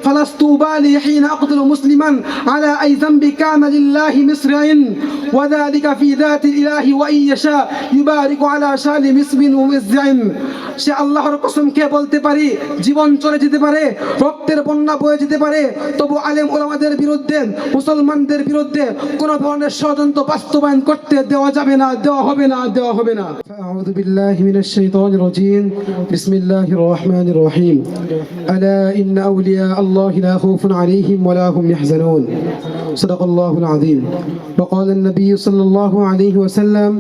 ফালাস্তু উবালি হিনা আকতুলু মুসলিমান আলা আই যামবি কানা লিল্লাহি মিসরাইন ওয়া যালিকা ফি যাতিল ইলাহি ওয়া ইয়াশা ইউবারিকু আলা শালিম ইসমিন ওয়া মিসজাইন। সে আল্লাহর কসম খেয়ে বলতে পারি, জীবন চলে যেতে পারে, রক্তের বন্যা বয়ে যেতে পারে, তবু আলেম ওলামাদের বিরুদ্ধে, মুসলমানদের বিরুদ্ধে কোন ধরনের ষড়যন্ত্র বাস্তবায়ন করতে দেওয়া যাবে না, দেওয়া হবে না, দেওয়া হবে না। আউযু বিল্লাহি মিনাশ শাইতানির রাজীম। বিসমিল্লাহির রহমানির রহিম। আলা ইন্না আউলিয়া আল্লাহি লা খাউফুন আলাইহিম ওয়া লা হুম ইয়াহজানুন। সাদাকাল্লাহুল আযীম। ওয়া ক্বালা আন-নবী সাল্লাল্লাহু আলাইহি ওয়াসাল্লাম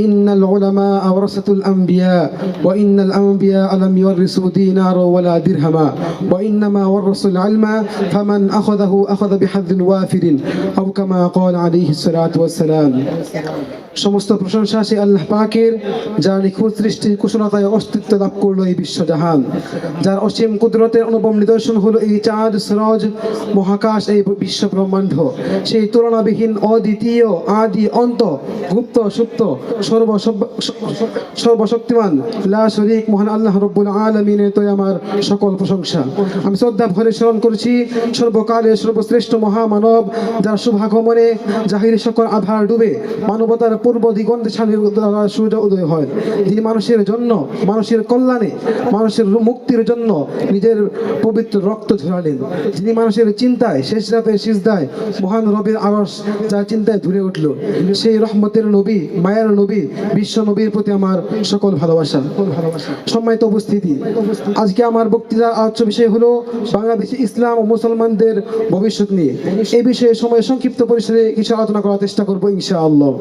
ইন্নাল উলামা ওয়ারাসাতুল আমবিয়া ওয়া ইন্নাল আমবিয়া লাম ইওয়ারিসু দীনারা ওয়ালা দিরহামা ওয়া ইন্নামা ওয়ারাসুল ইলমা ফামান আখাযাহু আখাযা বিহাযিন ওয়াফিরিন আও কামা ক্বালা আলাইহিস সালাতু ওয়াস সালাম। সমস্ত প্রশংসা সে আল্লাহ পাকের, যার নিখুঁত সৃষ্টির কুশলতায় অস্তিত্ব লাভ করলো এই বিশ্বজাহান, যার অসীম কুদরতের অনুপম নিদর্শন হলো এই চাঁদ, সূরজ, মহাকাশ, এই বিশ্ব ব্রহ্মাণ্ড। সেই তুলনাবিহীন, অদ্বিতীয়, আদি অন্ত, গুপ্ত সুপ্ত, সর্বশক্তিমান, লা শরীক মহান আল্লাহ রাব্বুল আলামিনের তো আমার সকল প্রশংসা। আমি শ্রদ্ধা ভরে স্মরণ করছি সর্বকালের সর্বশ্রেষ্ঠ মহামানব, যার শুভাগমনে জাহির সকল আধার ডুবে মানবতার পূর্ব দিগন্তে সূর্য উদয় হয়। যিনি মানুষের জন্য, মানুষের কল্যাণে, মানুষের মুক্তির জন্য নিজের পবিত্র রক্ত ঝরালেন। যিনি মানুষের চিন্তায়, শেষ রাতে সিজদায় মহান রবের আরশ যার চিন্তায় ধরে উঠল, সেই রহমতের নবী, মায়ের নবী, বিশ্ব নবীর প্রতি আমার সকল ভালোবাসা। সম্মানিত উপস্থিতি, আজকে আমার বক্তৃতার আলোচ্য বিষয় হলো বাংলাদেশে ইসলাম ও মুসলমানদের ভবিষ্যৎ নিয়ে। এই বিষয়ে সময় সংক্ষিপ্ত পরিসরে কিছু আলোচনা করার চেষ্টা করবো ইনশাআল্লাহ।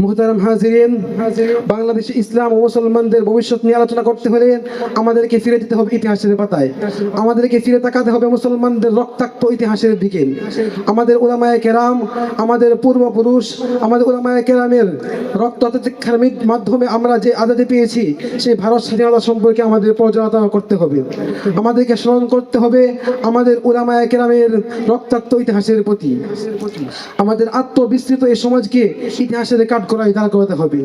মুহতারাম হাজিরিন, বাংলাদেশে ইসলাম ও মুসলমানদের ভবিষ্যৎ নিয়ে আলোচনা করতে হলে আমাদেরকে ফিরে যেতে হবে ইতিহাসের পাতায়। আমাদেরকে ফিরে তাকাতে হবে মুসলমানদের রক্তাক্ত ইতিহাসের দিকে। আমাদের উলামায়ে কেরাম, আমাদের পূর্বপুরুষ, আমাদের উলামায়ে কেরামের রক্তচক্ষার মাধ্যমে আমরা যে আজাদি পেয়েছি, সেই ভারত স্বাধীনতা সম্পর্কে আমাদের পর্যালোচনা করতে হবে। আমাদেরকে স্মরণ করতে হবে আমাদের উলামায়ে কেরামের রক্তাক্ত ইতিহাসের প্রতি। আমাদের আত্মবিস্তৃত এই সমাজকে ইতিহাসের করাই দাঁড় করাতে হবে।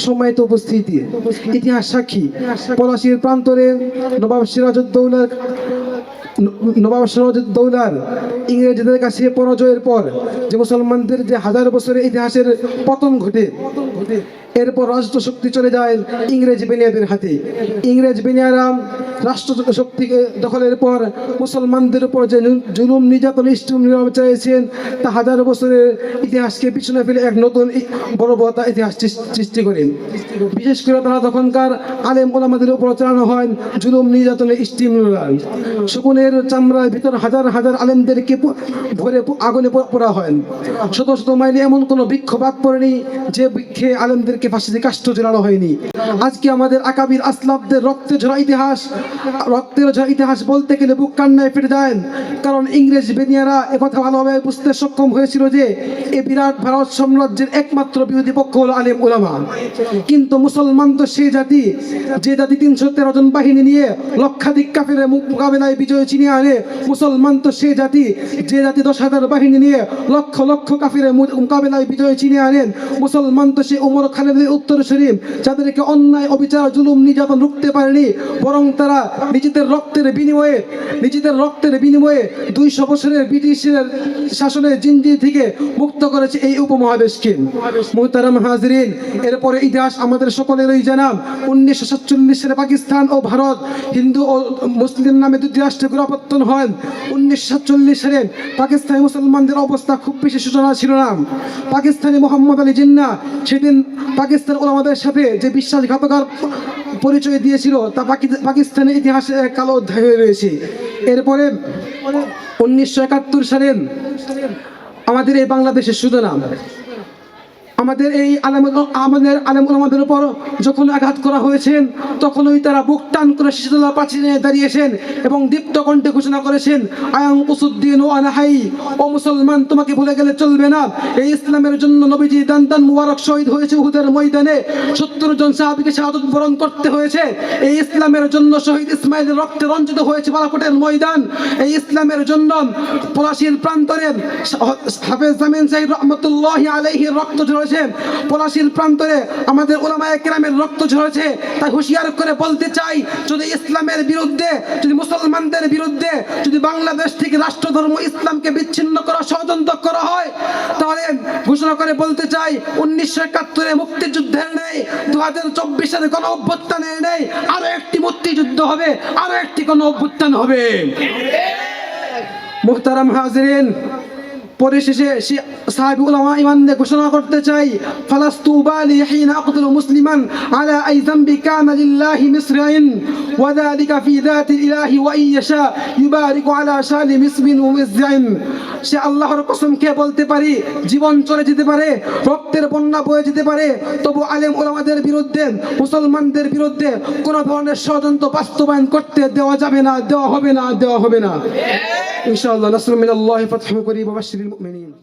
সম্মানিত উপস্থিতি, ইতিহাস সাক্ষী পলাশীর প্রান্তরে নবাব সিরাজউদ্দৌলার ইংরেজদের কাছে পরাজয়ের পর যে মুসলমানদের যে হাজার বছরের ইতিহাসের পতন ঘটে, এরপর রাষ্ট্র শক্তি চলে যায় ইংরেজ বেনিয়াদের হাতে। ইংরেজ বেনিয়ারা রাষ্ট্র শক্তিকে দখলের পর মুসলমানদের উপর যে জুলুম, নির্যাতন, চাইছেন, তা হাজার বছরের ইতিহাসকে পিছনে ফেলে এক নতুন বর্বরতা ইতিহাস সৃষ্টি করেন। বিশেষ করে তারা তখনকার আলেম ওলামাদের উপর চালানো হয় জুলুম, নির্যাতনের স্টিম রোলার। শকুনের চামড়ার ভিতর হাজার হাজার আলেমদেরকে ভরে আগুনে পোড়া হয়। শত শত মাইলে এমন কোনো বৃক্ষ বাদ পড়েনি যে বৃক্ষে আলেমদেরকে ফাঁসিতে কাষ্ঠ ঝোলানো হয়নি। আজকে আমাদের আকাবির আসলাফদের রক্তের ঝরা ইতিহাস বলতে গেলে বুক কান্নায় ফেটে যায়। কারণ ইংরেজ বেনিয়ারা একথা ভালোভাবে বুঝতে সক্ষম হয়েছিল যে এই বিরাট ভারত সাম্রাজ্যের একমাত্র বিরোধী পক্ষ হলো আলেম ওলামা। কিন্তু মুসলমান তো সেই জাতি, যে জাতি 313 জন বাহিনী নিয়ে লক্ষাধিক কাফেরের মোকাবেলায় বিজয় ছিনিয়ে আনে। মুসলমান তো সেই জাতি, যে জাতি 10,000 বাহিনী নিয়ে লক্ষ লক্ষ কাফেরের মোকাবেলায় বিজয় ছিনিয়ে আনেন। মুসলমান তো সেই উমর খালিদের উত্তরসূরি, যাদেরকে অন্যায়, অবিচার, জুলুম, নির্যাতন রুখতে পারেনি, বরং তারা নিজেদের রক্তের বিনিময়ে 200 বছরের ব্রিটিশের শাসনের জিনজি থেকে মুক্ত করেছে এই উপমহাদেশকে। মুহতারাম হাজিরিন, এরপরে ইতিহাস আমাদের সকলেরই জানা। 1947 সালে পাকিস্তান ও ভারত হিন্দু ও মুসলিম নামে দুটি রাষ্ট্রে গোড়াপত্তন হয়। 1947 সালে পাকিস্তানি মুসলমানদের অবস্থা খুব বেশি সূচনা ছিল না। পাকিস্তানি মোহাম্মদ আলী জিন্নাহ সেদিন পাকিস্তান ওলামাদের সাথে যে বিশ্বাসঘাতকতার পরিচয় দিয়েছিল, তা পাকিস্তানের ইতিহাসে কালো অধ্যায় হয়ে রয়েছে। এরপরে 1971 সালে আমাদের এই বাংলাদেশের সূচনা। আমাদের আলেম ওলামাদের উপর যখন আঘাত করা হয়েছে, তখনই তারা বুক টান করে শিশুতলা প্রাচীরে দাঁড়িয়েছেন এবং দীপ্ত কণ্ঠে ঘোষণা করেছেন, আয়াম কুসুদ্দিন ও আনাহাই, ও মুসলমান, তোমাকে ভুলে গেলে চলবে না। এই ইসলামের জন্য নবীজি দান মুবারক শহীদ হয়েছে উহুদের ময়দানে। 70 জন সাহাবীকে শাহাদাত বরণ করতে হয়েছে। এই ইসলামের জন্য শহীদ ইসমাইলের রক্তে রঞ্জিত হয়েছে বালাকোটের ময়দান। এই ইসলামের জন্য পলাশীর প্রান্তরে হাফেজ জামিন সাহেব রহমতুল্লাহি আলাইহির রক্ত ঝরে হয়েছে, পলাশীর প্রান্তরে আমাদের উলামায়ে কেরামের রক্ত ঝরেছে। তাই হুঁশিয়ার করে বলতে চাই, যদি ইসলামের বিরুদ্ধে, যদি মুসলমানদের বিরুদ্ধে, যদি বাংলাদেশ থেকে রাষ্ট্রধর্ম ইসলামকে বিচ্ছিন্ন করা ষড়যন্ত্র করা হয়, তাহলে ঘোষণা করে বলতে চাই 1971 মুক্তিযুদ্ধের নেই, 2024 গণ অভ্যুত্থানের নেই, আরো একটি মুক্তিযুদ্ধ হবে, আরো একটি গণ অভ্যুত্থান হবে। মুহতারাম হাজিরিন, পরিশেষে সাহাবী উলামা ইমানদের ঘোষণা করতে চাই, ফালাস্তু বালি হিনা আকতুল মুসলিমান আলা আই যামবি কানা লিল্লাহি মিসরাইন ওয়া যালিকা ফি যাতিল ইলাহি ওয়া ইয়াশা ইউবারিকু আলা শালি মিসবিন ওয়া মিসজাইন। সে আল্লাহর কসম খেয়ে বলতে পারি, জীবন চলে যেতে পারে, রক্তের বন্যা বয়ে যেতে পারে, তবু আলেম উলামাদের বিরুদ্ধে, মুসলমানদের বিরুদ্ধে কোনো ধরনের ষড়যন্ত্র বাস্তবায়ন করতে দেওয়া যাবে না, দেওয়া হবে না, দেওয়া হবে না। ইনশাআল্লাহ। নাসরুম মিনাল্লাহি ফাতহুন করিব ওয়া বাশশিরিল মুমিনিন।